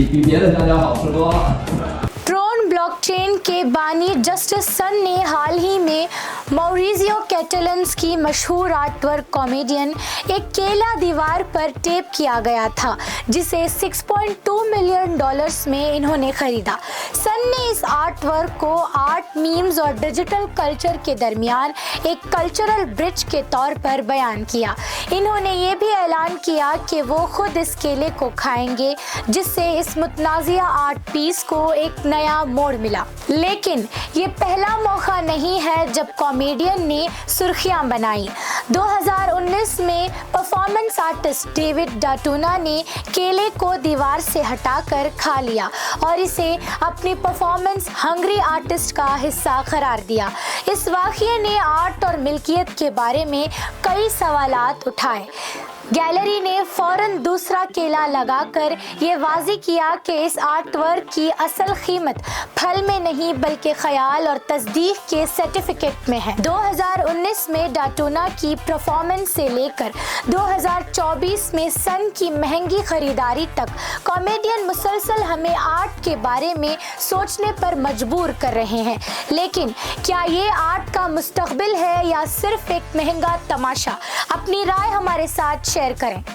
比别的香蕉好吃多了。 ट्रोन blockchain के बानी justice सन ने हाल ही में मॉरिजियो कैटलन्स की मशहूर आर्टवर्क कॉमेडियन एक केला दीवार पर टेप किया गया था, जिसे 6.2 मिलियन डॉलर्स में इन्होंने खरीदा। सन ने इस आर्टवर्क को आर्ट, मीम्स और डिजिटल कल्चर के दरमियान एक कल्चरल ब्रिज के तौर पर बयान किया। इन्होंने ये भी ऐलान किया कि वो खुद इस केले को खाएंगे, जिससे इस मुतनाज़िया आर्ट पीस को एक नया मोड़ मिला। लेकिन ये पहला मौका नहीं है जब कॉमेडियन ने सुर्खियां बनाई। 2019 में परफॉर्मेंस आर्टिस्ट डेविड डाटोना ने केले को दीवार से हटाकर खा लिया और इसे अपनी परफॉर्मेंस हंग्री आर्टिस्ट का हिस्सा करार दिया। इस वाक़ये ने आर्ट और मिल्कियत के बारे में कई सवालात उठाए। गैलरी ने फौरन दूसरा केला लगाकर ये वाज़ेह किया कि इस आर्ट वर्क की असल कीमत फल में नहीं बल्कि ख्याल और तस्दीक के सर्टिफिकेट में है। 2019 में डाटोना की परफॉर्मेंस से लेकर 2024 में सन की महंगी खरीदारी तक कॉमेडियन मुसलसल हमें आर्ट के बारे में सोचने पर मजबूर कर रहे हैं। लेकिन क्या ये आर्ट का मुस्तकबिल है या सिर्फ एक महंगा तमाशा? अपनी राय हमारे साथ शेयर करें।